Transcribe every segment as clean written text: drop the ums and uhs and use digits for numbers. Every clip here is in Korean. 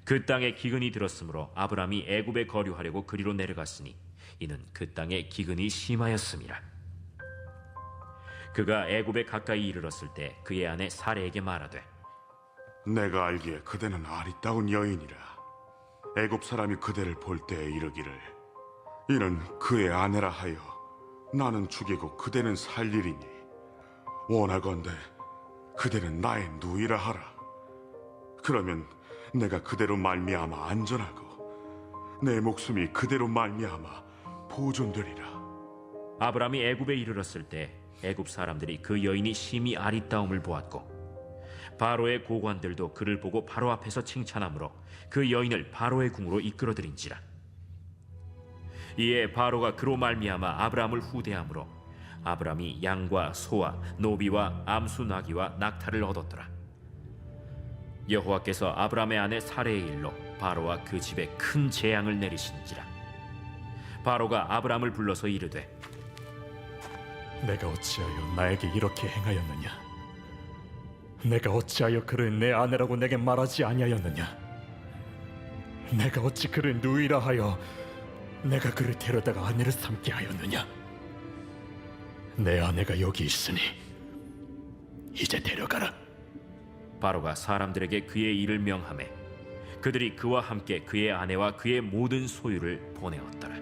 그 땅에 기근이 들었으므로 아브라함이 애굽에 거류하려고 그리로 내려갔으니 이는 그 땅에 기근이 심하였음이라. 그가 애굽에 가까이 이르렀을 때 그의 아내 사레에게 말하되, 내가 알기에 그대는 아리따운 여인이라. 애굽 사람이 그대를 볼 때에 이르기를, 이는 그의 아내라 하여 나는 죽이고 그대는 살리리니 원하건대 그대는 나의 누이라 하라. 그러면 내가 그대로 말미암아 안전하고 내 목숨이 그대로 말미암아 보존되리라. 아브라함이 애굽에 이르렀을 때 애굽 사람들이 그 여인이 심히 아리따움을 보았고 바로의 고관들도 그를 보고 바로 앞에서 칭찬하므로 그 여인을 바로의 궁으로 이끌어들인지라. 이에 바로가 그로 말미암아 아브라함을 후대하므로 아브라함이 양과 소와 노비와 암수 나귀와 낙타를 얻었더라. 여호와께서 아브라함의 아내 사레의 일로 바로와 그 집에 큰 재앙을 내리신지라. 바로가 아브라함을 불러서 이르되, 내가 어찌하여 나에게 이렇게 행하였느냐? 내가 어찌하여 그를 내 아내라고 내게 말하지 아니하였느냐? 내가 어찌 그를 누이라 하여 내가 그를 데려다가 아내를 삼게 하였느냐? 내 아내가 여기 있으니 이제 데려가라. 바로가 사람들에게 그의 일을 명하매 그들이 그와 함께 그의 아내와 그의 모든 소유를 보내었더라.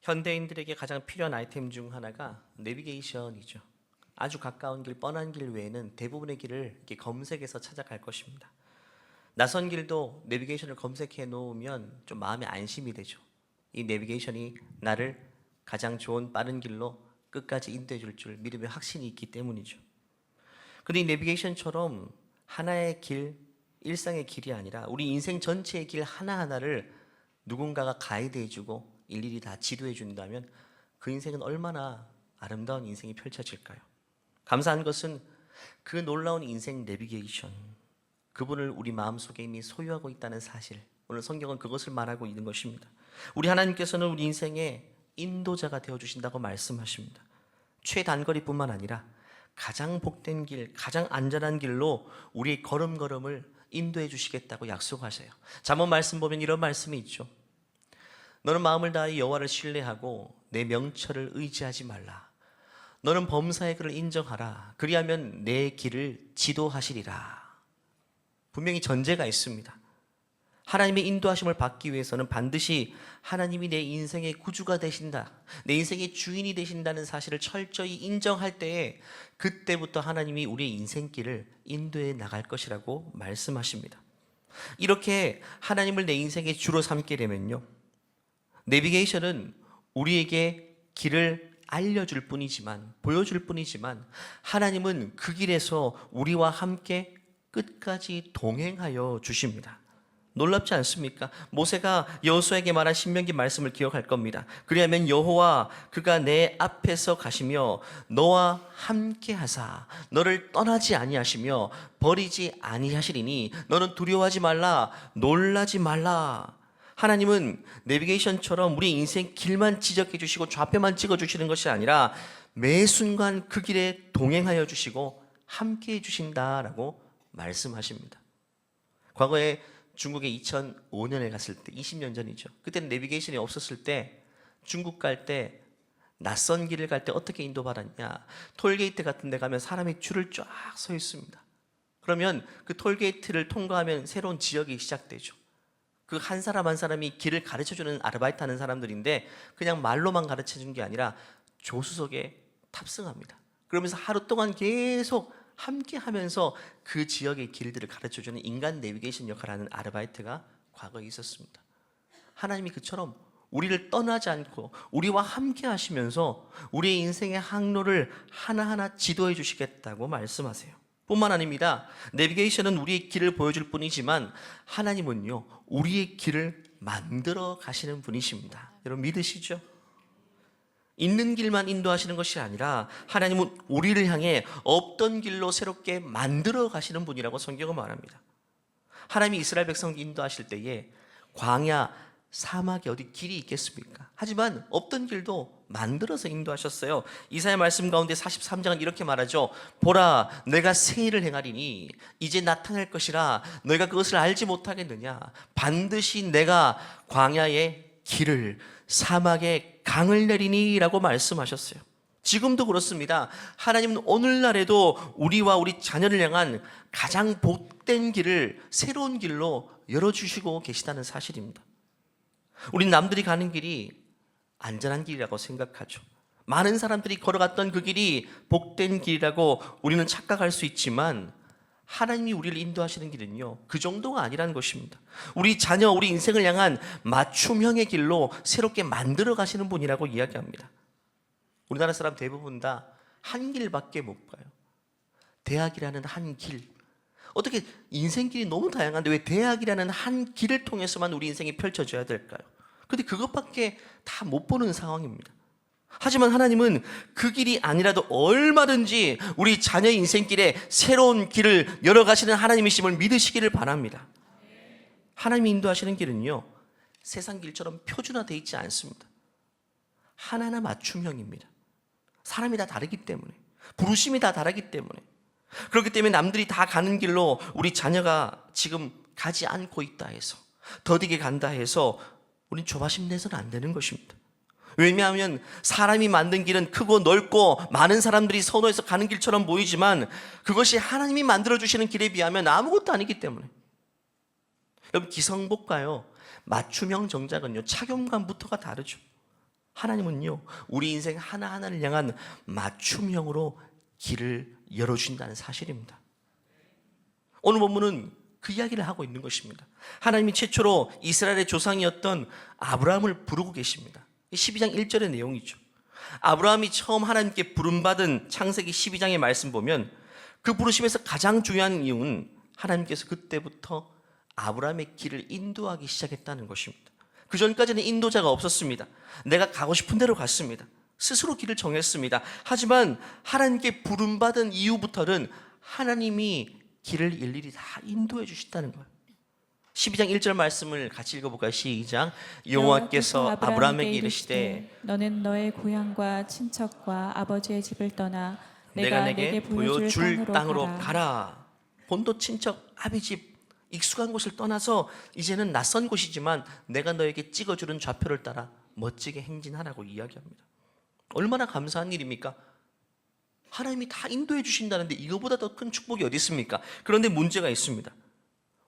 현대인들에게 가장 필요한 아이템 중 하나가 내비게이션이죠. 아주 가까운 길, 뻔한 길 외에는 대부분의 길을 이렇게 검색해서 찾아갈 것입니다. 낯선 길도 내비게이션을 검색해 놓으면 좀 마음에 안심이 되죠. 이 내비게이션이 나를 가장 좋은 빠른 길로 끝까지 인도해 줄 줄 믿음의 확신이 있기 때문이죠. 근데 이 내비게이션처럼 하나의 길, 일상의 길이 아니라 우리 인생 전체의 길 하나하나를 누군가가 가이드해 주고 일일이 다 지도해 준다면 그 인생은 얼마나 아름다운 인생이 펼쳐질까요? 감사한 것은 그 놀라운 인생 내비게이션, 그분을 우리 마음속에 이미 소유하고 있다는 사실, 오늘 성경은 그것을 말하고 있는 것입니다. 우리 하나님께서는 우리 인생의 인도자가 되어주신다고 말씀하십니다. 최단거리뿐만 아니라 가장 복된 길, 가장 안전한 길로 우리의 걸음걸음을 인도해 주시겠다고 약속하세요. 잠언 말씀 보면 이런 말씀이 있죠. 너는 마음을 다하여 여호와를 신뢰하고 내 명철을 의지하지 말라. 너는 범사의 그를 인정하라. 그리하면 내 길을 지도하시리라. 분명히 전제가 있습니다. 하나님의 인도하심을 받기 위해서는 반드시 하나님이 내 인생의 구주가 되신다, 내 인생의 주인이 되신다는 사실을 철저히 인정할 때에 그때부터 하나님이 우리의 인생길을 인도해 나갈 것이라고 말씀하십니다. 이렇게 하나님을 내 인생의 주로 삼게 되면요, 내비게이션은 우리에게 길을 알려줄 뿐이지만, 보여줄 뿐이지만 하나님은 그 길에서 우리와 함께 끝까지 동행하여 주십니다. 놀랍지 않습니까? 모세가 여호수아에게 말한 신명기 말씀을 기억할 겁니다. 그리하면 여호와 그가 내 앞에서 가시며 너와 함께 하사 너를 떠나지 아니하시며 버리지 아니하시리니 너는 두려워하지 말라, 놀라지 말라. 하나님은 내비게이션처럼 우리 인생 길만 지적해 주시고 좌표만 찍어 주시는 것이 아니라 매 순간 그 길에 동행하여 주시고 함께 해 주신다라고 말씀하십니다. 과거에 중국에 2005년에 갔을 때, 20년 전이죠. 그때는 내비게이션이 없었을 때 중국 갈 때, 낯선 길을 갈 때 어떻게 인도받았냐, 톨게이트 같은 데 가면 사람이 줄을 쫙 서 있습니다. 그러면 그 톨게이트를 통과하면 새로운 지역이 시작되죠. 그 한 사람 한 사람이 길을 가르쳐주는 아르바이트 하는 사람들인데 그냥 말로만 가르쳐주는 게 아니라 조수석에 탑승합니다. 그러면서 하루 동안 계속 함께 하면서 그 지역의 길들을 가르쳐주는 인간 내비게이션 역할을 하는 아르바이트가 과거에 있었습니다. 하나님이 그처럼 우리를 떠나지 않고 우리와 함께 하시면서 우리의 인생의 항로를 하나하나 지도해 주시겠다고 말씀하세요. 뿐만 아닙니다. 내비게이션은 우리의 길을 보여줄 뿐이지만 하나님은요, 우리의 길을 만들어 가시는 분이십니다. 여러분 믿으시죠? 있는 길만 인도하시는 것이 아니라 하나님은 우리를 향해 없던 길로 새롭게 만들어 가시는 분이라고 성경은 말합니다. 하나님이 이스라엘 백성 인도하실 때에 광야, 사막에 어디 길이 있겠습니까? 하지만 없던 길도 만들어서 인도하셨어요. 이사야 말씀 가운데 43장은 이렇게 말하죠. 보라, 내가 새 일을 행하리니 이제 나타날 것이라 너희가 그것을 알지 못하겠느냐. 반드시 내가 광야에 길을, 사막에 강을 내리니 라고 말씀하셨어요. 지금도 그렇습니다. 하나님은 오늘날에도 우리와 우리 자녀를 향한 가장 복된 길을 새로운 길로 열어주시고 계시다는 사실입니다. 우린 남들이 가는 길이 안전한 길이라고 생각하죠. 많은 사람들이 걸어갔던 그 길이 복된 길이라고 우리는 착각할 수 있지만 하나님이 우리를 인도하시는 길은요, 그 정도가 아니라는 것입니다. 우리 자녀, 우리 인생을 향한 맞춤형의 길로 새롭게 만들어 가시는 분이라고 이야기합니다. 우리나라 사람 대부분 다 한 길밖에 못 가요. 대학이라는 한 길. 어떻게 인생길이 너무 다양한데 왜 대학이라는 한 길을 통해서만 우리 인생이 펼쳐져야 될까요? 근데 그것밖에 다 못 보는 상황입니다. 하지만 하나님은 그 길이 아니라도 얼마든지 우리 자녀의 인생길에 새로운 길을 열어가시는 하나님이심을 믿으시기를 바랍니다. 하나님이 인도하시는 길은요, 세상 길처럼 표준화되어 있지 않습니다. 하나하나 맞춤형입니다. 사람이 다 다르기 때문에, 부르심이 다 다르기 때문에, 그렇기 때문에 남들이 다 가는 길로 우리 자녀가 지금 가지 않고 있다 해서, 더디게 간다 해서 우린 조바심 내서는 안 되는 것입니다. 왜냐하면 사람이 만든 길은 크고 넓고 많은 사람들이 선호해서 가는 길처럼 보이지만 그것이 하나님이 만들어주시는 길에 비하면 아무것도 아니기 때문에. 여러분, 기성복과요, 맞춤형 정작은요, 착용감부터가 다르죠. 하나님은요, 우리 인생 하나하나를 향한 맞춤형으로 길을 열어주신다는 사실입니다. 오늘 본문은 그 이야기를 하고 있는 것입니다. 하나님이 최초로 이스라엘의 조상이었던 아브라함을 부르고 계십니다. 12장 1절의 내용이죠. 아브라함이 처음 하나님께 부름받은 창세기 12장의 말씀 보면 그 부르심에서 가장 중요한 이유는 하나님께서 그때부터 아브라함의 길을 인도하기 시작했다는 것입니다. 그 전까지는 인도자가 없었습니다. 내가 가고 싶은 대로 갔습니다. 스스로 길을 정했습니다. 하지만 하나님께 부름받은 이후부터는 하나님이 길을 일일이 다 인도해 주신다는 거예요. 12장 1절 말씀을 같이 읽어볼까요? 시작. 여호와께서 아브라함에게 이르시되 너는 너의 고향과 친척과 아버지의 집을 떠나 내가 내게 보여줄 땅으로 가라. 본토 친척 아비집 익숙한 곳을 떠나서 이제는 낯선 곳이지만 내가 너에게 찍어주는 좌표를 따라 멋지게 행진하라고 이야기합니다. 얼마나 감사한 일입니까? 하나님이 다 인도해 주신다는데 이거보다 더 큰 축복이 어디 있습니까? 그런데 문제가 있습니다.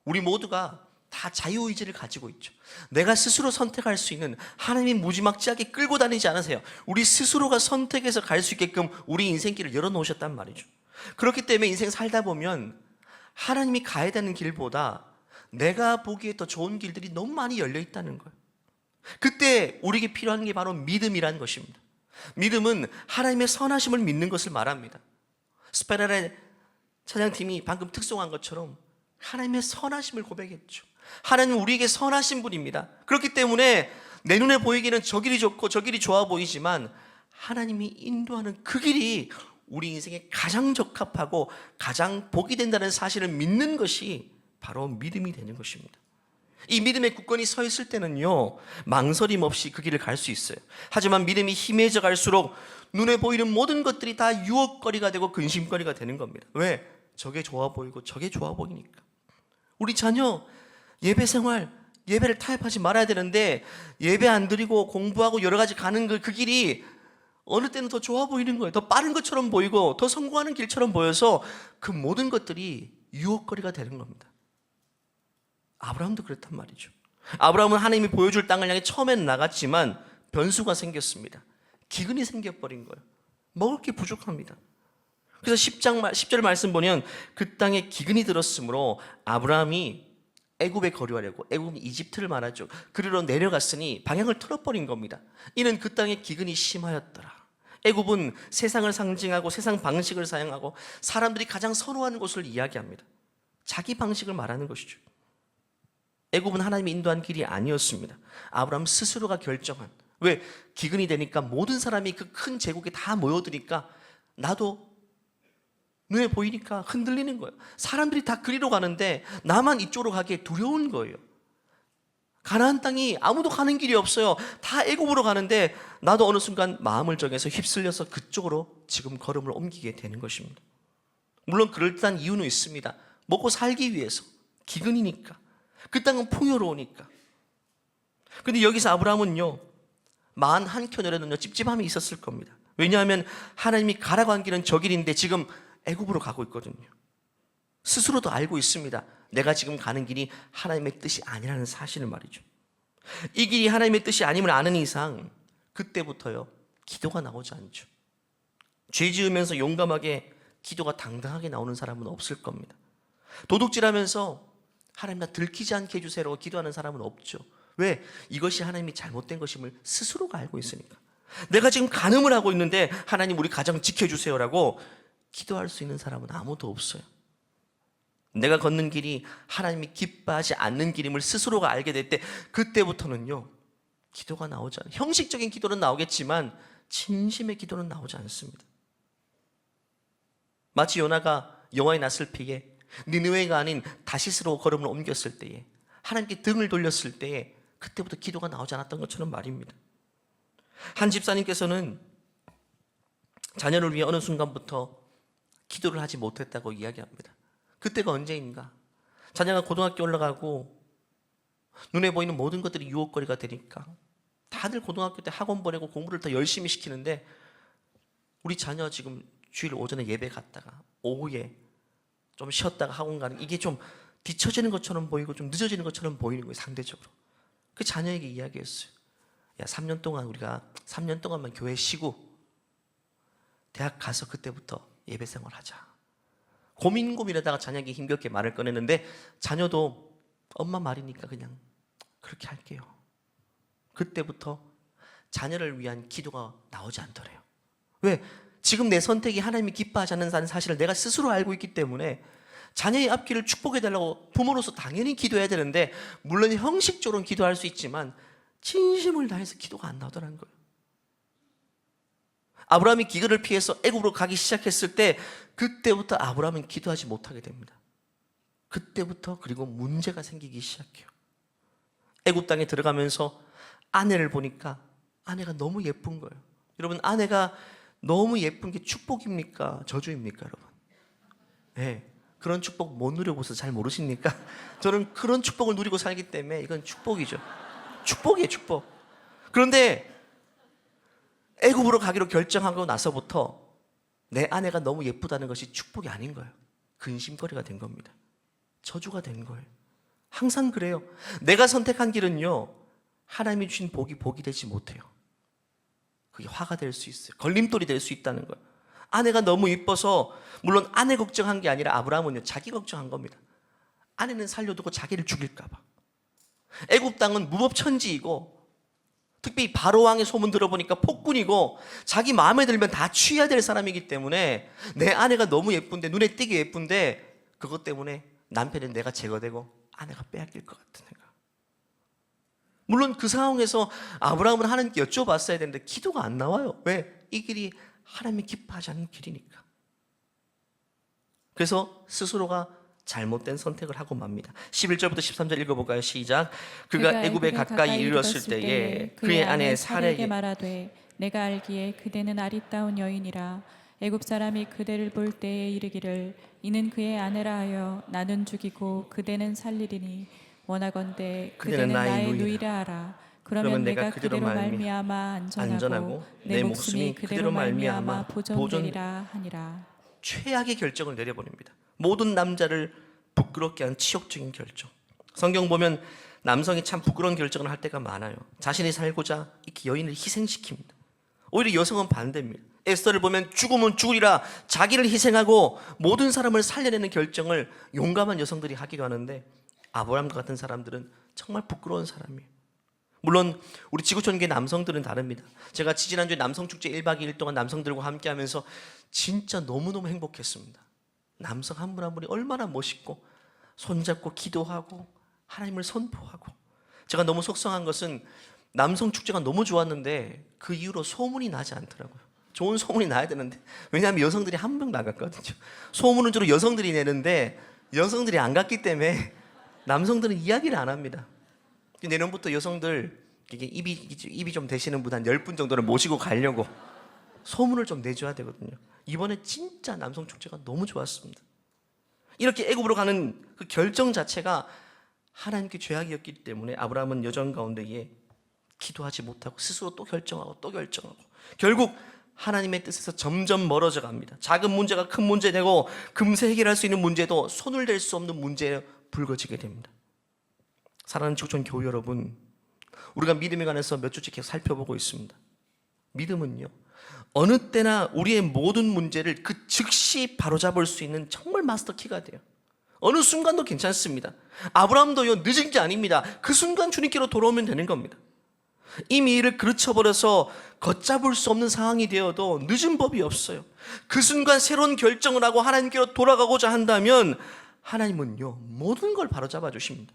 우리 모두가 다 자유의지를 가지고 있죠. 내가 스스로 선택할 수 있는, 하나님이 무지막지하게 끌고 다니지 않으세요. 우리 스스로가 선택해서 갈 수 있게끔 우리 인생길을 열어놓으셨단 말이죠. 그렇기 때문에 인생 살다 보면 하나님이 가야 되는 길보다 내가 보기에 더 좋은 길들이 너무 많이 열려 있다는 거예요. 그때 우리에게 필요한 게 바로 믿음이라는 것입니다. 믿음은 하나님의 선하심을 믿는 것을 말합니다. 스페랄의 찬양팀이 방금 특송한 것처럼 하나님의 선하심을 고백했죠. 하나님은 우리에게 선하신 분입니다. 그렇기 때문에 내 눈에 보이기는 저 길이 좋고 저 길이 좋아 보이지만 하나님이 인도하는 그 길이 우리 인생에 가장 적합하고 가장 복이 된다는 사실을 믿는 것이 바로 믿음이 되는 것입니다. 이 믿음의 굳건히 서 있을 때는요, 망설임 없이 그 길을 갈 수 있어요. 하지만 믿음이 힘해져 갈수록 눈에 보이는 모든 것들이 다 유혹거리가 되고 근심거리가 되는 겁니다. 왜? 저게 좋아 보이고 저게 좋아 보이니까. 우리 자녀 예배 생활, 예배를 타협하지 말아야 되는데 예배 안 드리고 공부하고 여러 가지 가는 그 길이 어느 때는 더 좋아 보이는 거예요. 더 빠른 것처럼 보이고 더 성공하는 길처럼 보여서 그 모든 것들이 유혹거리가 되는 겁니다. 아브라함도 그랬단 말이죠. 아브라함은 하나님이 보여줄 땅을 향해 처음엔 나갔지만 변수가 생겼습니다. 기근이 생겨버린 거예요. 먹을 게 부족합니다. 그래서 10절 말씀 보면 그 땅에 기근이 들었으므로 아브라함이 애굽에 거류하려고, 애굽은 이집트를 말하죠. 그리로 내려갔으니 방향을 틀어버린 겁니다. 이는 그 땅에 기근이 심하였더라. 애굽은 세상을 상징하고 세상 방식을 사용하고 사람들이 가장 선호하는 곳을 이야기합니다. 자기 방식을 말하는 것이죠. 애굽은 하나님이 인도한 길이 아니었습니다. 아브라함 스스로가 결정한, 왜? 기근이 되니까 모든 사람이 그 큰 제국에 다 모여드니까 나도 눈에 보이니까 흔들리는 거예요. 사람들이 다 그리로 가는데 나만 이쪽으로 가기에 두려운 거예요. 가나안 땅이 아무도 가는 길이 없어요. 다 애굽으로 가는데 나도 어느 순간 마음을 정해서 휩쓸려서 그쪽으로 지금 걸음을 옮기게 되는 것입니다. 물론 그럴듯한 이유는 있습니다. 먹고 살기 위해서, 기근이니까, 그 땅은 풍요로우니까. 근데 여기서 아브라함은요, 마음 한켠으로는요 찝찝함이 있었을 겁니다. 왜냐하면 하나님이 가라고 한 길은 저 길인데 지금 애굽으로 가고 있거든요. 스스로도 알고 있습니다. 내가 지금 가는 길이 하나님의 뜻이 아니라는 사실을 말이죠. 이 길이 하나님의 뜻이 아님을 아는 이상 그때부터요 기도가 나오지 않죠. 죄 지으면서 용감하게 기도가 당당하게 나오는 사람은 없을 겁니다. 도둑질하면서 하나님 나 들키지 않게 해주세요라고 기도하는 사람은 없죠. 왜? 이것이 하나님이 잘못된 것임을 스스로가 알고 있으니까. 내가 지금 간음을 하고 있는데 하나님 우리 가정 지켜주세요라고 기도할 수 있는 사람은 아무도 없어요. 내가 걷는 길이 하나님이 기뻐하지 않는 길임을 스스로가 알게 될 때 그때부터는요 기도가 나오지 않아요. 형식적인 기도는 나오겠지만 진심의 기도는 나오지 않습니다. 마치 요나가 여호와의 낯을 피해 니느웨가 아닌 다시스로 걸음을 옮겼을 때에, 하나님께 등을 돌렸을 때에 그때부터 기도가 나오지 않았던 것처럼 말입니다. 한 집사님께서는 자녀를 위해 어느 순간부터 기도를 하지 못했다고 이야기합니다. 그때가 언제인가? 자녀가 고등학교 올라가고 눈에 보이는 모든 것들이 유혹거리가 되니까 다들 고등학교 때 학원 보내고 공부를 더 열심히 시키는데 우리 자녀 지금 주일 오전에 예배 갔다가 오후에 좀 쉬었다가 학원 가는 이게 좀 뒤처지는 것처럼 보이고 좀 늦어지는 것처럼 보이는 거예요, 상대적으로. 그 자녀에게 이야기했어요. 야, 3년 동안 우리가 3년 동안만 교회 쉬고 대학 가서 그때부터 예배 생활하자. 고민하다가 자녀에게 힘겹게 말을 꺼냈는데 자녀도 엄마 말이니까 그냥 그렇게 할게요. 그때부터 자녀를 위한 기도가 나오지 않더래요. 왜? 지금 내 선택이 하나님이 기뻐하지 않는다는 사실을 내가 스스로 알고 있기 때문에 자녀의 앞길을 축복해달라고 부모로서 당연히 기도해야 되는데, 물론 형식적으로는 기도할 수 있지만 진심을 다해서 기도가 안 나오더라는 거예요. 아브라함이 기근을 피해서 애굽으로 가기 시작했을 때 그때부터 아브라함은 기도하지 못하게 됩니다. 그때부터 그리고 문제가 생기기 시작해요. 애굽 땅에 들어가면서 아내를 보니까 아내가 너무 예쁜 거예요. 여러분, 아내가 너무 예쁜 게 축복입니까? 저주입니까, 여러분? 네, 그런 축복 못 누려보셔서 잘 모르십니까? 저는 그런 축복을 누리고 살기 때문에 이건 축복이죠. 축복이에요, 축복. 그런데 애굽으로 가기로 결정하고 나서부터 내 아내가 너무 예쁘다는 것이 축복이 아닌 거예요. 근심거리가 된 겁니다. 저주가 된 거예요. 항상 그래요. 내가 선택한 길은요, 하나님이 주신 복이 되지 못해요. 그게 화가 될 수 있어요. 걸림돌이 될 수 있다는 거예요. 아내가 너무 이뻐서, 물론 아내 걱정한 게 아니라 아브라함은요 자기 걱정한 겁니다. 아내는 살려두고 자기를 죽일까 봐. 애굽 땅은 무법천지이고 특히 바로 왕의 소문 들어보니까 폭군이고 자기 마음에 들면 다 취해야 될 사람이기 때문에 내 아내가 너무 예쁜데, 눈에 띄게 예쁜데 그것 때문에 남편은 내가 제거되고 아내가 빼앗길 것 같은 생각. 물론 그 상황에서 아브라함은 하나님께 여쭤봤어야 되는데 기도가 안 나와요. 왜? 이 길이 하나님이 기뻐하지 않는 길이니까. 그래서 스스로가 잘못된 선택을 하고 맙니다. 11절부터 13절 읽어볼까요? 시작. 그가 애굽에 가까이 이르렀을 때에 그의 아내 사라에게 말하되 내가 알기에 그대는 아리따운 여인이라 애굽 사람이 그대를 볼 때에 이르기를 이는 그의 아내라 하여 나는 죽이고 그대는 살리리니 원하건대 그대는 나의 누이라 하라. 그러면 내가 그대로 말미암아 안전하고 내 목숨이 그대로 말미암아 보존되리라 하니라. 최악의 결정을 내려버립니다. 모든 남자를 부끄럽게 한 치욕적인 결정. 성경 보면 남성이 참 부끄러운 결정을 할 때가 많아요. 자신이 살고자 이렇게 여인을 희생시킵니다. 오히려 여성은 반대입니다. 에스더를 보면 죽으면 죽으리라 자기를 희생하고 모든 사람을 살려내는 결정을 용감한 여성들이 하기도 하는데, 아브라함과 같은 사람들은 정말 부끄러운 사람이에요. 물론 우리 지구촌계 남성들은 다릅니다. 제가 지지난주에 남성축제 1박 2일 동안 남성들과 함께 하면서 진짜 너무너무 행복했습니다. 남성 한 분 한 분이 얼마나 멋있고 손잡고 기도하고 하나님을 선포하고. 제가 너무 속상한 것은 남성축제가 너무 좋았는데 그 이후로 소문이 나지 않더라고요. 좋은 소문이 나야 되는데, 왜냐하면 여성들이 한 명 나갔거든요. 소문은 주로 여성들이 내는데 여성들이 안 갔기 때문에 남성들은 이야기를 안 합니다. 내년부터 여성들 이게 입이 좀 되시는 분 한 10분 정도를 모시고 가려고 소문을 좀 내줘야 되거든요. 이번에 진짜 남성 축제가 너무 좋았습니다. 이렇게 애굽으로 가는 그 결정 자체가 하나님께 죄악이었기 때문에 아브라함은 여정 가운데에 기도하지 못하고 스스로 또 결정하고 또 결정하고 결국 하나님의 뜻에서 점점 멀어져 갑니다. 작은 문제가 큰 문제 되고 금세 해결할 수 있는 문제도 손을 댈 수 없는 문제에 불거지게 됩니다. 사랑하는 지구촌 교회 여러분, 우리가 믿음에 관해서 몇 주째 계속 살펴보고 있습니다. 믿음은요, 어느 때나 우리의 모든 문제를 그 즉시 바로잡을 수 있는 정말 마스터키가 돼요. 어느 순간도 괜찮습니다. 아브라함도요, 늦은 게 아닙니다. 그 순간 주님께로 돌아오면 되는 겁니다. 이미 이를 그르쳐버려서 걷잡을 수 없는 상황이 되어도 늦은 법이 없어요. 그 순간 새로운 결정을 하고 하나님께로 돌아가고자 한다면 하나님은요, 모든 걸 바로잡아 주십니다.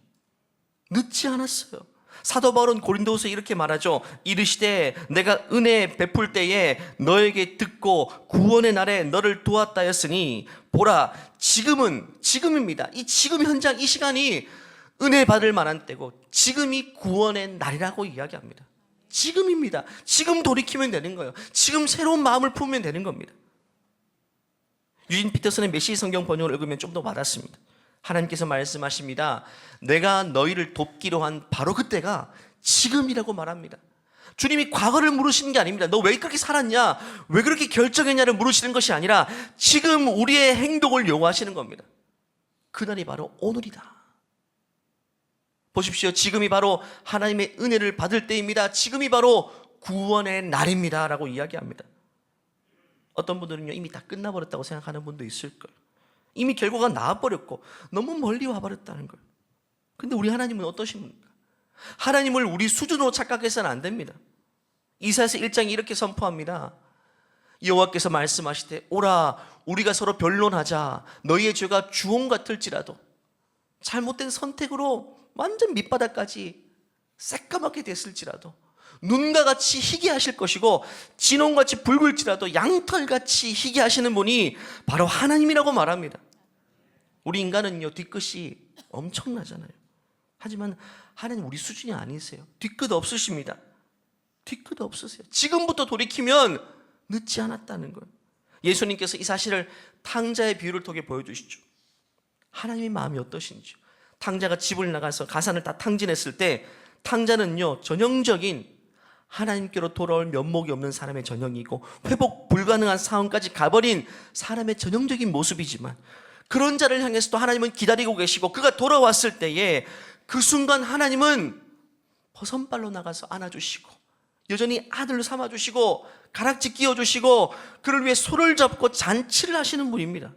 늦지 않았어요. 사도 바울은 고린도후서에 이렇게 말하죠. 이르시되 내가 은혜 베풀 때에 너에게 듣고 구원의 날에 너를 도왔다 했으니 보라, 지금입니다. 이 지금 현장, 이 시간이 은혜 받을 만한 때고 지금이 구원의 날이라고 이야기합니다. 지금입니다. 지금 돌이키면 되는 거예요. 지금 새로운 마음을 품으면 되는 겁니다. 유진 피터슨의 메시지 성경 번역을 읽으면 좀 더 와닿습니다. 하나님께서 말씀하십니다. 내가 너희를 돕기로 한 바로 그때가 지금이라고 말합니다. 주님이 과거를 물으시는 게 아닙니다. 너 왜 그렇게 살았냐? 왜 그렇게 결정했냐를 물으시는 것이 아니라 지금 우리의 행동을 요구하시는 겁니다. 그날이 바로 오늘이다. 보십시오. 지금이 바로 하나님의 은혜를 받을 때입니다. 지금이 바로 구원의 날입니다. 라고 이야기합니다. 어떤 분들은요, 이미 다 끝나버렸다고 생각하는 분도 있을 거예요. 이미 결과가 나와버렸고 너무 멀리 와버렸다는 거예요. 근데 우리 하나님은 어떠십니까? 하나님을 우리 수준으로 착각해서는 안 됩니다. 이사야서 1장이 이렇게 선포합니다. 여호와께서 말씀하시되 오라 우리가 서로 변론하자. 너희의 죄가 주홍 같을지라도 잘못된 선택으로 완전 밑바닥까지 새까맣게 됐을지라도 눈과 같이 희게 하실 것이고 진홍같이 붉을지라도 양털같이 희게 하시는 분이 바로 하나님이라고 말합니다. 우리 인간은요, 뒤끝이 엄청나잖아요. 하지만 하나님 우리 수준이 아니세요. 뒤끝 없으십니다. 뒤끝 없으세요. 지금부터 돌이키면 늦지 않았다는 거예요. 예수님께서 이 사실을 탕자의 비유를 통해 보여주시죠. 하나님의 마음이 어떠신지. 탕자가 집을 나가서 가산을 다 탕진했을 때 탕자는요, 전형적인 하나님께로 돌아올 면목이 없는 사람의 전형이고 회복 불가능한 상황까지 가버린 사람의 전형적인 모습이지만 그런 자를 향해서도 하나님은 기다리고 계시고 그가 돌아왔을 때에 그 순간 하나님은 버선발로 나가서 안아주시고 여전히 아들로 삼아주시고 가락지 끼워주시고 그를 위해 손을 잡고 잔치를 하시는 분입니다.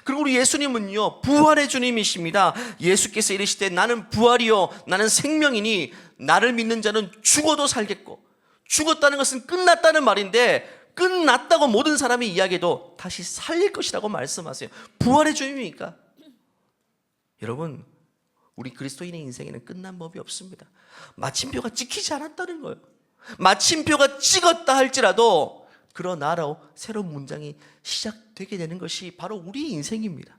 그리고 우리 예수님은요, 부활의 주님이십니다. 예수께서 이르시되 나는 부활이요 나는 생명이니 나를 믿는 자는 죽어도 살겠고, 죽었다는 것은 끝났다는 말인데 끝났다고 모든 사람이 이야기해도 다시 살릴 것이라고 말씀하세요. 부활의 주님이니까. 여러분, 우리 그리스도인의 인생에는 끝난 법이 없습니다. 마침표가 찍히지 않았다는 거예요. 마침표가 찍었다 할지라도 그러나로 새로운 문장이 시작되게 되는 것이 바로 우리 인생입니다.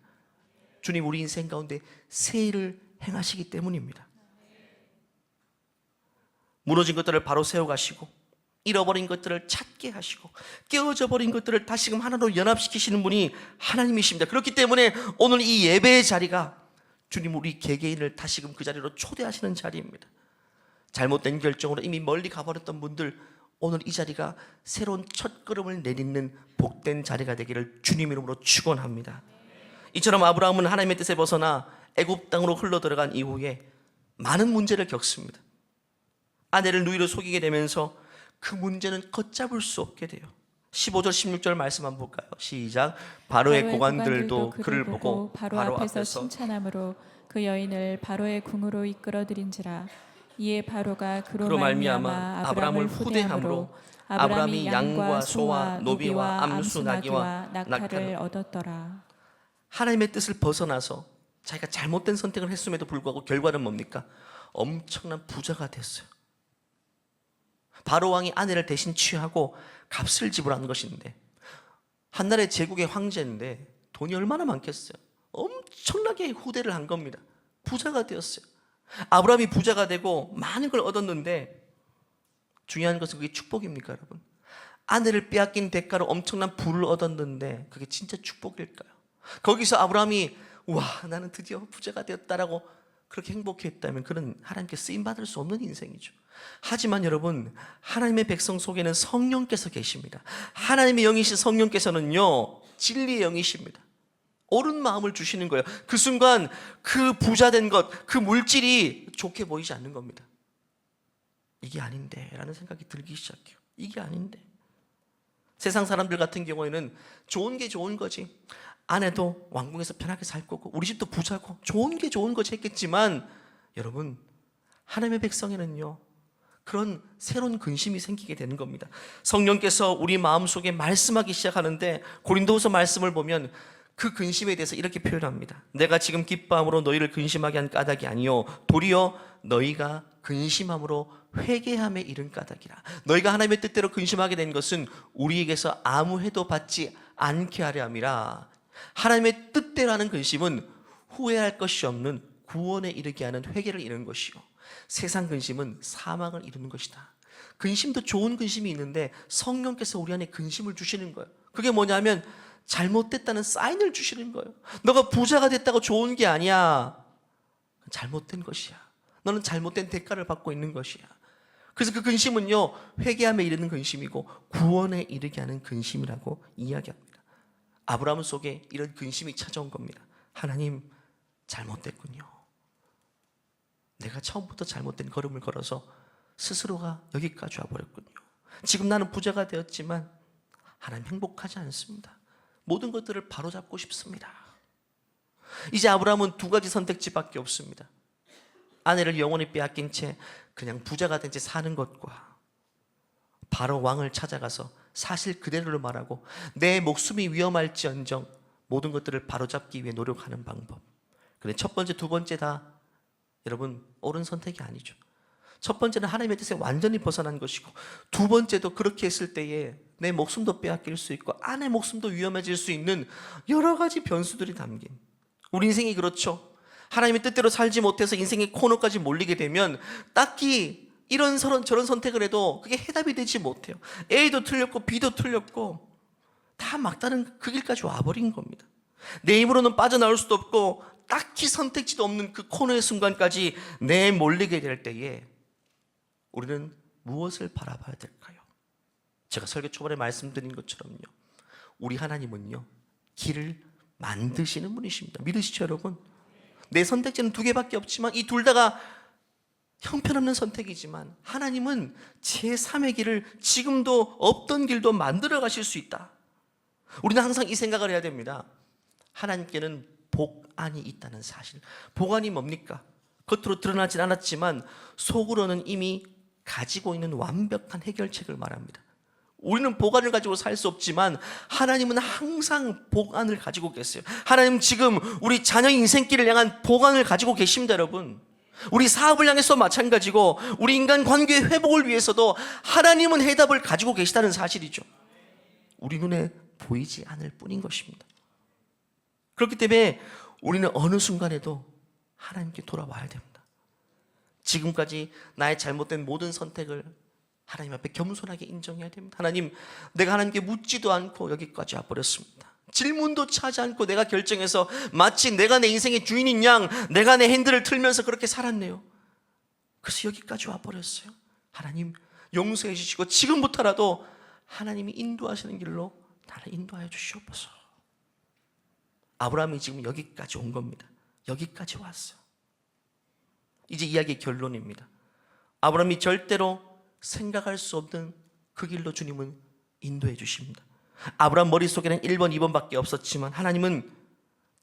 주님 우리 인생 가운데 새 일을 행하시기 때문입니다. 무너진 것들을 바로 세워가시고 잃어버린 것들을 찾게 하시고 깨어져 버린 것들을 다시금 하나로 연합시키시는 분이 하나님이십니다. 그렇기 때문에 오늘 이 예배의 자리가 주님 우리 개개인을 다시금 그 자리로 초대하시는 자리입니다. 잘못된 결정으로 이미 멀리 가버렸던 분들, 오늘 이 자리가 새로운 첫걸음을 내딛는 복된 자리가 되기를 주님 이름으로 축원합니다. 이처럼 아브라함은 하나님의 뜻에 벗어나 애굽 땅으로 흘러 들어간 이후에 많은 문제를 겪습니다. 아내를 누이로 속이게 되면서 그 문제는 걷잡을 수 없게 돼요. 15절 16절 말씀 한번 볼까요? 시작. 바로의 고관들도 그를 보고 바로 앞에서 칭찬함으로 그 여인을 바로의 궁으로 이끌어들인지라. 이에 바로가 그로 말미암아 아브라함을 후대함으로 아브라함이 양과 소와 노비와 암수 나귀와 낙타를 얻었더라. 하나님의 뜻을 벗어나서 자기가 잘못된 선택을 했음에도 불구하고 결과는 뭡니까? 엄청난 부자가 됐어요. 바로 왕이 아내를 대신 취하고 값을 지불하는 것인데, 한 나라의 제국의 황제인데 돈이 얼마나 많겠어요? 엄청나게 후대를 한 겁니다. 부자가 되었어요. 아브라함이 부자가 되고 많은 걸 얻었는데 중요한 것은 그게 축복입니까, 여러분? 아내를 빼앗긴 대가로 엄청난 부를 얻었는데 그게 진짜 축복일까요? 거기서 아브라함이 와, 나는 드디어 부자가 되었다라고 그렇게 행복했다면 그는 하나님께 쓰임받을 수 없는 인생이죠. 하지만 여러분, 하나님의 백성 속에는 성령께서 계십니다. 하나님의 영이신 성령께서는요, 진리의 영이십니다. 옳은 마음을 주시는 거예요. 그 순간 그 부자된 것, 그 물질이 좋게 보이지 않는 겁니다. 이게 아닌데 라는 생각이 들기 시작해요. 이게 아닌데. 세상 사람들 같은 경우에는 좋은 게 좋은 거지, 아내도 왕궁에서 편하게 살 거고 우리 집도 부자고 좋은 게 좋은 거지 했겠지만, 여러분, 하나님의 백성에는요 그런 새로운 근심이 생기게 되는 겁니다. 성령께서 우리 마음속에 말씀하기 시작하는데 고린도후서 말씀을 보면 그 근심에 대해서 이렇게 표현합니다. 내가 지금 기뻐함으로 너희를 근심하게 한 까닭이 아니요 도리어 너희가 근심함으로 회개함에 이른 까닭이라. 너희가 하나님의 뜻대로 근심하게 된 것은 우리에게서 아무 해도 받지 않게 하려 함이라. 하나님의 뜻대로 하는 근심은 후회할 것이 없는 구원에 이르게 하는 회개를 이루는 것이요, 세상 근심은 사망을 이루는 것이다. 근심도 좋은 근심이 있는데 성령께서 우리 안에 근심을 주시는 거예요. 그게 뭐냐면 잘못됐다는 사인을 주시는 거예요. 너가 부자가 됐다고 좋은 게 아니야. 잘못된 것이야. 너는 잘못된 대가를 받고 있는 것이야. 그래서 그 근심은요, 회개함에 이르는 근심이고 구원에 이르게 하는 근심이라고 이야기합니다. 아브라함 속에 이런 근심이 찾아온 겁니다. 하나님, 잘못됐군요. 내가 처음부터 잘못된 걸음을 걸어서 스스로가 여기까지 와버렸군요. 지금 나는 부자가 되었지만 하나님 행복하지 않습니다. 모든 것들을 바로잡고 싶습니다. 이제 아브라함은 두 가지 선택지밖에 없습니다. 아내를 영원히 빼앗긴 채 그냥 부자가 된 채 사는 것과 바로 왕을 찾아가서 사실 그대로를 말하고 내 목숨이 위험할지언정 모든 것들을 바로잡기 위해 노력하는 방법. 그런데 첫 번째, 두 번째 다 여러분 옳은 선택이 아니죠. 첫 번째는 하나님의 뜻에 완전히 벗어난 것이고, 두 번째도 그렇게 했을 때에 내 목숨도 빼앗길 수 있고 아내 목숨도 위험해질 수 있는 여러 가지 변수들이 담긴, 우리 인생이 그렇죠. 하나님의 뜻대로 살지 못해서 인생의 코너까지 몰리게 되면 딱히 이런 저런 선택을 해도 그게 해답이 되지 못해요. A도 틀렸고 B도 틀렸고 다 막다른 그 길까지 와버린 겁니다. 내 힘으로는 빠져나올 수도 없고 딱히 선택지도 없는 그 코너의 순간까지 내몰리게 될 때에 우리는 무엇을 바라봐야 될까요? 제가 설교 초반에 말씀드린 것처럼요, 우리 하나님은요 길을 만드시는 분이십니다. 믿으시죠, 여러분? 내 선택지는 두 개밖에 없지만 이 둘 다가 형편없는 선택이지만 하나님은 제3의 길을 지금도 없던 길도 만들어 가실 수 있다. 우리는 항상 이 생각을 해야 됩니다. 하나님께는 복안이 있다는 사실. 복안이 뭡니까? 겉으로 드러나진 않았지만 속으로는 이미 가지고 있는 완벽한 해결책을 말합니다. 우리는 복안을 가지고 살 수 없지만 하나님은 항상 복안을 가지고 계세요. 하나님 지금 우리 자녀 인생길을 향한 복안을 가지고 계십니다, 여러분. 우리 사업을 향해서 마찬가지고 우리 인간 관계의 회복을 위해서도 하나님은 해답을 가지고 계시다는 사실이죠. 우리 눈에 보이지 않을 뿐인 것입니다. 그렇기 때문에 우리는 어느 순간에도 하나님께 돌아와야 됩니다. 지금까지 나의 잘못된 모든 선택을 하나님 앞에 겸손하게 인정해야 됩니다. 하나님, 내가 하나님께 묻지도 않고 여기까지 와버렸습니다. 질문도 차지 않고 내가 결정해서 마치 내가 내 인생의 주인인 양 내가 내 핸들을 틀면서 그렇게 살았네요. 그래서 여기까지 와버렸어요. 하나님 용서해 주시고 지금부터라도 하나님이 인도하시는 길로 나를 인도하여 주시옵소서. 아브라함이 지금 여기까지 온 겁니다. 여기까지 왔어요. 이제 이야기의 결론입니다. 아브라함이 절대로 생각할 수 없는 그 길로 주님은 인도해 주십니다. 아브라함 머릿속에는 1번, 2번밖에 없었지만 하나님은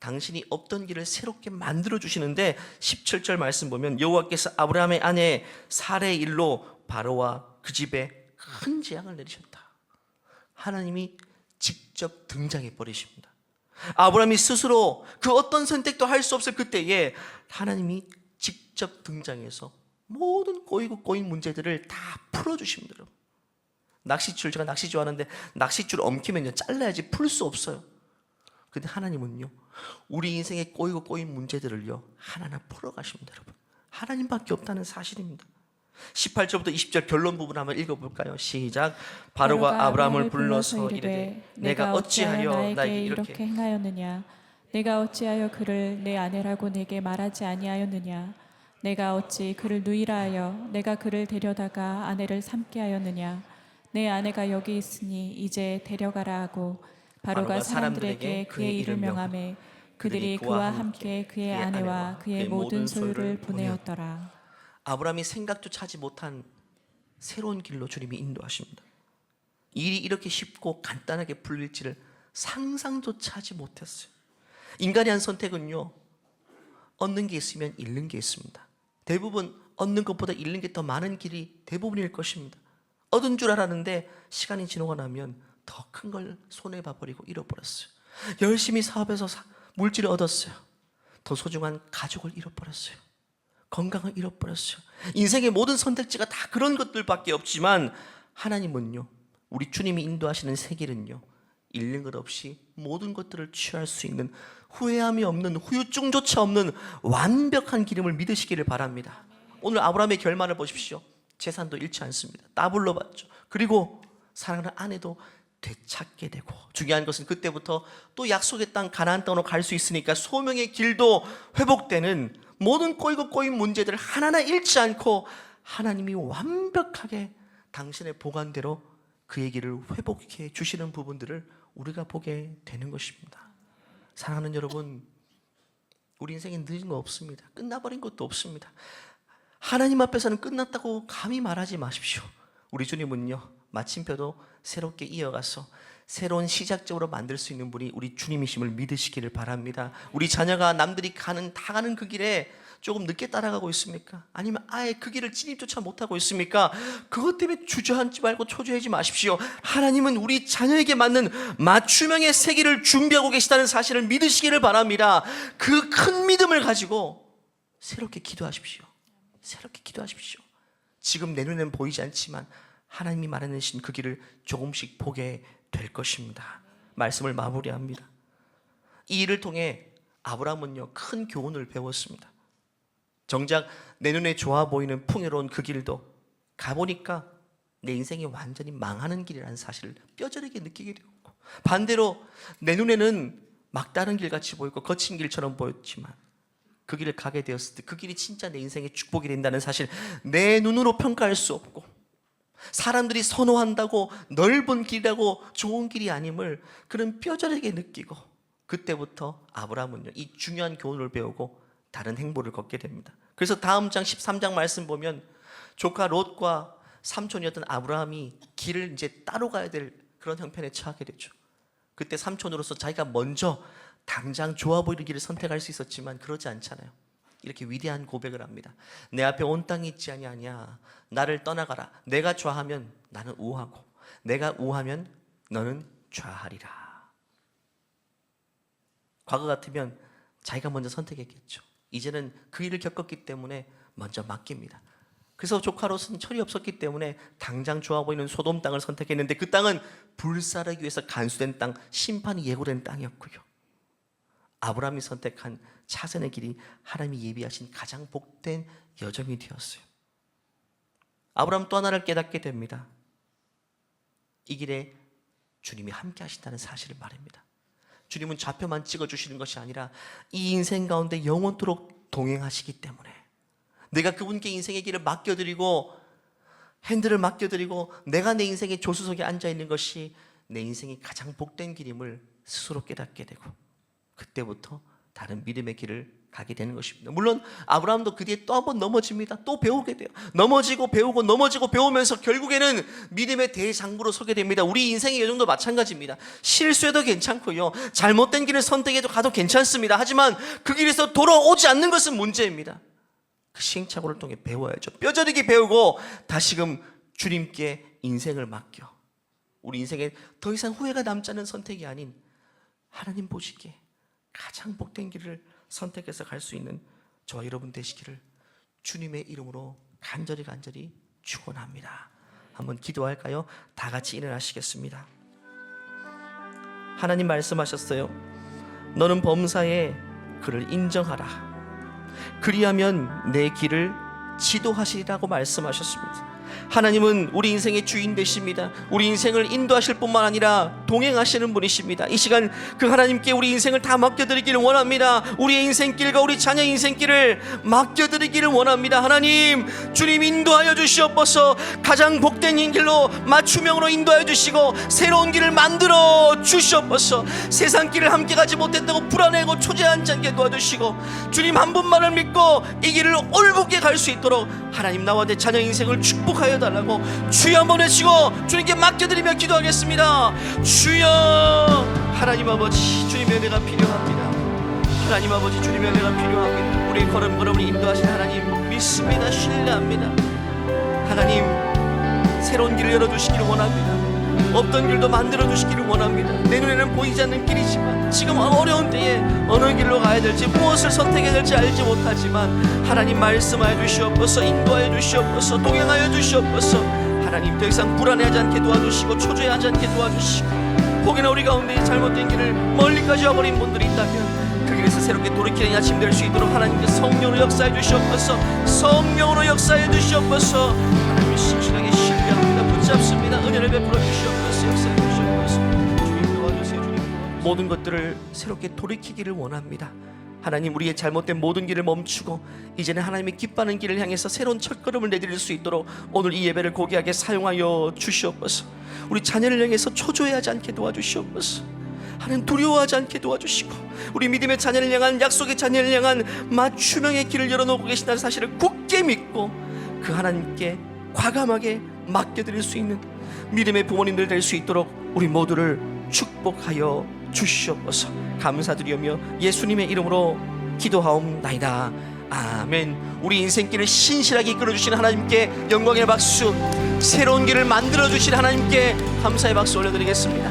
당신이 없던 길을 새롭게 만들어 주시는데 17절 말씀 보면 여호와께서 아브라함의 아내 사레의 일로 바로와 그 집에 큰 재앙을 내리셨다. 하나님이 직접 등장해 버리십니다. 아브라함이 스스로 그 어떤 선택도 할 수 없을 그때에 하나님이 직접 등장해서 모든 꼬이고 꼬인 문제들을 다 풀어주십니다. 여러분. 낚싯줄, 제가 낚시 좋아하는데 낚싯줄 엉키면요 잘라야지 풀 수 없어요. 근데 하나님은요 우리 인생에 꼬이고 꼬인 문제들을요 하나하나 풀어가십니다. 여러분. 하나님밖에 없다는 사실입니다. 18절부터 20절 결론 부분 한번 읽어볼까요? 시작. 바로가 아브라함을 불러서 이르되 내가 어찌하여 나에게 이렇게 행하였느냐? 내가 어찌하여 그를 내 아내라고 내게 말하지 아니하였느냐? 내가 어찌 그를 누이라 하여 내가 그를 데려다가 아내를 삼게 하였느냐? 내 아내가 여기 있으니 이제 데려가라 하고 바로가 사람들에게 그의 일을 명하매 그들이 그와 함께 그의 아내와 그의 모든 소유를 보내었더라. 아브라함이 생각조차 하지 못한 새로운 길로 주님이 인도하십니다. 일이 이렇게 쉽고 간단하게 풀릴지를 상상조차 하지 못했어요. 인간이 한 선택은요, 얻는 게 있으면 잃는 게 있습니다. 대부분 얻는 것보다 잃는 게 더 많은 길이 대부분일 것입니다. 얻은 줄 알았는데 시간이 지나고 나면 더 큰 걸 손해봐 버리고 잃어버렸어요. 열심히 사업해서 물질을 얻었어요. 더 소중한 가족을 잃어버렸어요. 건강을 잃어버렸어요. 인생의 모든 선택지가 다 그런 것들밖에 없지만 하나님은요, 우리 주님이 인도하시는 새 길은요, 잃는 것 없이 모든 것들을 취할 수 있는 후회함이 없는, 후유증조차 없는 완벽한 길임을 믿으시기를 바랍니다. 오늘 아브라함의 결말을 보십시오. 재산도 잃지 않습니다. 더블로 받죠. 그리고 사랑하는 아내도 되찾게 되고, 중요한 것은 그때부터 또 약속의 땅 가나안 땅으로 갈 수 있으니까 소명의 길도 회복되는, 모든 꼬이고 꼬인 문제들을 하나하나 잃지 않고 하나님이 완벽하게 당신의 보관대로 그의 길을 회복해 주시는 부분들을 우리가 보게 되는 것입니다. 사랑하는 여러분, 우리 인생에 늦은 거 없습니다. 끝나버린 것도 없습니다. 하나님 앞에서는 끝났다고 감히 말하지 마십시오. 우리 주님은요, 마침표도 새롭게 이어가서 새로운 시작점으로 만들 수 있는 분이 우리 주님이심을 믿으시기를 바랍니다. 우리 자녀가 남들이 다 가는 그 길에 조금 늦게 따라가고 있습니까? 아니면 아예 그 길을 진입조차 못하고 있습니까? 그것 때문에 주저앉지 말고 초조해지지 마십시오. 하나님은 우리 자녀에게 맞는 맞춤형의 새 길을 준비하고 계시다는 사실을 믿으시기를 바랍니다. 그 큰 믿음을 가지고 새롭게 기도하십시오. 새롭게 기도하십시오. 지금 내 눈에는 보이지 않지만 하나님이 말해내신 그 길을 조금씩 보게 될 것입니다. 말씀을 마무리합니다. 이 일을 통해 아브라함은요, 큰 교훈을 배웠습니다. 정작 내 눈에 좋아 보이는 풍요로운 그 길도 가보니까 내 인생이 완전히 망하는 길이라는 사실을 뼈저리게 느끼게 되었고, 반대로 내 눈에는 막다른 길같이 보이고 거친 길처럼 보였지만 그 길을 가게 되었을 때 그 길이 진짜 내 인생의 축복이 된다는 사실, 내 눈으로 평가할 수 없고 사람들이 선호한다고 넓은 길이라고 좋은 길이 아님을 그런 뼈저리게 느끼고, 그때부터 아브라함은요, 이 중요한 교훈을 배우고 다른 행보를 걷게 됩니다. 그래서 다음 장 13장 말씀 보면 조카 롯과 삼촌이었던 아브라함이 길을 이제 따로 가야 될 그런 형편에 처하게 되죠. 그때 삼촌으로서 자기가 먼저 당장 좋아 보이는 길을 선택할 수 있었지만 그러지 않잖아요. 이렇게 위대한 고백을 합니다. 내 앞에 온 땅이 있지 아니하냐. 나를 떠나가라. 내가 좌하면 나는 우하고 내가 우하면 너는 좌하리라. 과거 같으면 자기가 먼저 선택했겠죠. 이제는 그 일을 겪었기 때문에 먼저 맡깁니다. 그래서 조카 롯은 철이 없었기 때문에 당장 좋아 보이는 소돔 땅을 선택했는데 그 땅은 불사르기 위해서 간수된 땅, 심판이 예고된 땅이었고요. 아브라함이 선택한 차선의 길이 하나님이 예비하신 가장 복된 여정이 되었어요. 아브라함 또 하나를 깨닫게 됩니다. 이 길에 주님이 함께 하신다는 사실을 말합니다. 주님은 좌표만 찍어주시는 것이 아니라 이 인생 가운데 영원토록 동행하시기 때문에 내가 그분께 인생의 길을 맡겨드리고 핸들을 맡겨드리고 내가 내 인생의 조수석에 앉아있는 것이 내 인생이 가장 복된 길임을 스스로 깨닫게 되고 그때부터 다른 믿음의 길을 가게 되는 것입니다. 물론 아브라함도 그 뒤에 또 한 번 넘어집니다. 또 배우게 돼요. 넘어지고 배우고 넘어지고 배우면서 결국에는 믿음의 대장부로 서게 됩니다. 우리 인생의 여정도 마찬가지입니다. 실수해도 괜찮고요, 잘못된 길을 선택해도 가도 괜찮습니다. 하지만 그 길에서 돌아오지 않는 것은 문제입니다. 그 시행착오를 통해 배워야죠. 뼈저리게 배우고 다시금 주님께 인생을 맡겨 우리 인생에 더 이상 후회가 남지 않은 선택이 아닌 하나님 보시기에 가장 복된 길을 선택해서 갈 수 있는 저와 여러분 되시기를 주님의 이름으로 간절히 축원합니다. 한번 기도할까요? 다 같이 일어나시겠습니다. 하나님 말씀하셨어요. 너는 범사에 그를 인정하라. 그리하면 내 길을 지도하시리라고 말씀하셨습니다. 하나님은 우리 인생의 주인 되십니다. 우리 인생을 인도하실 뿐만 아니라 동행하시는 분이십니다. 이 시간 그 하나님께 우리 인생을 다 맡겨드리기를 원합니다. 우리의 인생길과 우리 자녀의 인생길을 맡겨드리기를 원합니다. 하나님, 주님 인도하여 주시옵소서. 가장 복된 길로 맞춤형으로 인도하여 주시고 새로운 길을 만들어 주시옵소서. 세상 길을 함께 가지 못했다고 불안해하고 초조하지 않게 도와주시고, 주님 한 분만을 믿고 이 길을 올곧게 갈 수 있도록 하나님, 나와 내 자녀 인생을 축복하여 달라고 주여 한번 외치고 주님께 맡겨드리며 기도하겠습니다. 주여, 하나님 아버지, 주님의 은혜가 필요합니다. 하나님 아버지, 주님의 은혜가 필요합니다. 우리 걸음걸음을 인도하신 하나님 믿습니다. 신뢰합니다. 하나님, 새로운 길을 열어주시기를 원합니다. 없던 길도 만들어주시기를 원합니다. 내 눈에는 보이지 않는 길이지만 지금 어려운 때에 어느 길로 가야 될지, 무엇을 선택해야 될지 알지 못하지만 하나님 말씀하여 주시옵소서. 인도하여 주시옵소서. 동행하여 주시옵소서. 하나님, 더 이상 불안해하지 않게 도와주시고 초조해하지 않게 도와주시고, 혹여나 우리 가운데 잘못된 길을 멀리까지 와버린 분들이 있다면 그 길에서 새롭게 돌이키는 아침 될 수 있도록 하나님께 성령으로 역사해 주시옵소서. 성령으로 역사해 주시옵소서. 하나님, 신실하게 신뢰합니다. 붙잡습니다. 은혜를 베풀어 주시옵소서. 역사해 주시옵소서. 주님 도와주세요. 주님 도와주세요. 모든 것들을 새롭게 돌이키기를 원합니다. 하나님, 우리의 잘못된 모든 길을 멈추고 이제는 하나님의 기뻐하는 길을 향해서 새로운 첫걸음을 내디딜 수 있도록 오늘 이 예배를 고귀하게 사용하여 주시옵소서. 우리 자녀를 향해서 초조해하지 않게 도와주시옵소서. 하나님, 두려워하지 않게 도와주시고 우리 믿음의 자녀를 향한, 약속의 자녀를 향한 맞춤형의 길을 열어놓고 계신다는 사실을 굳게 믿고 그 하나님께 과감하게 맡겨드릴 수 있는 믿음의 부모님들 될 수 있도록 우리 모두를 축복하여 주시옵소서. 감사드리며 예수님의 이름으로 기도하옵나이다. 아멘. 우리 인생길을 신실하게 이끌어주시는 하나님께 영광의 박수, 새로운 길을 만들어주신 하나님께 감사의 박수 올려드리겠습니다.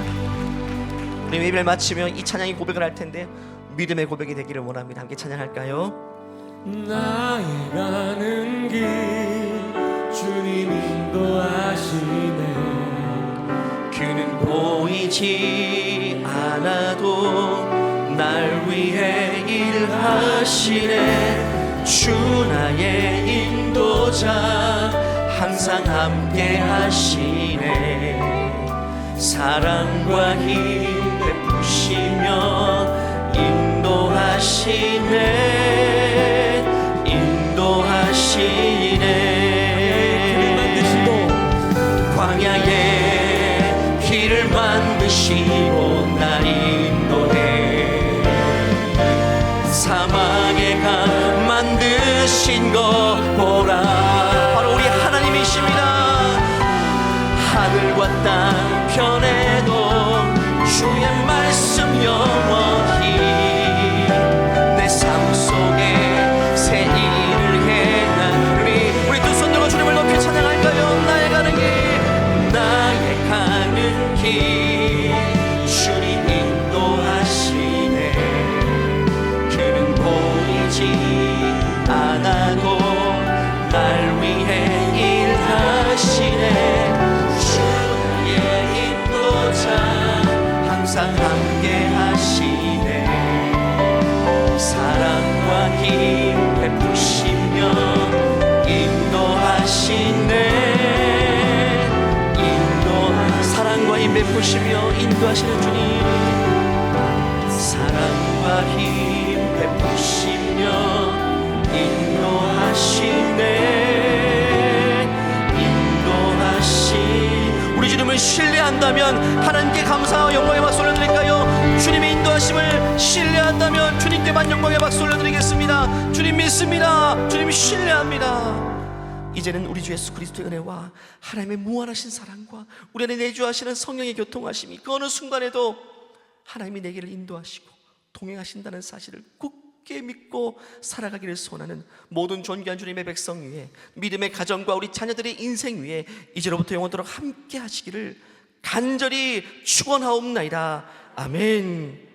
우리 예배를 마치며 이 찬양이 고백을 할 텐데 믿음의 고백이 되기를 원합니다. 함께 찬양할까요? 나의 가는 길 주님 인도하시네. 그는 보이지 않아도 날 위해 일하시네. 주 나의 인도자 항상 함께 하시네. 사랑과 힘 베푸시며 인도하시네. 인도하시네. 광야에 길을 만드시고 날 인도해. 사막에 강 만드신 거 보라. 바로 우리 하나님이십니다. 하늘과 땅 편에도 주의 말씀 영원히 내 삶 속에 새 일을 행한 우리 두 손 들고 주님을 높이 찬양할까요? 나의 가는 길, 나의 가는 길 주님 인도하시네. 그는 보이지 않아도 날 위해 일하시네. 항상 함께 하시네. 사랑과 힘 베푸시며 인도하시네. 사랑과 힘 베푸시며 인도하시는 주님. 사랑과 힘 베푸시며 인도하시네. 우리 주님을 신뢰한다면 하나님께 감사와 영광의 박수 올려드릴까요? 주님의 인도하심을 신뢰한다면 주님께만 영광의 박수 올려드리겠습니다. 주님 믿습니다. 주님 신뢰합니다. 이제는 우리 주 예수 그리스도의 은혜와 하나님의 무한하신 사랑과 우리 안에 내주하시는 성령의 교통하심이 그 어느 순간에도 하나님이 내게를 인도하시고 동행하신다는 사실을 굳게 믿고 살아가기를 소원하는 모든 존귀한 주님의 백성 위에, 믿음의 가정과 우리 자녀들의 인생 위에 이제로부터 영원토록 함께 하시기를 간절히 축원하옵나이다. 아멘.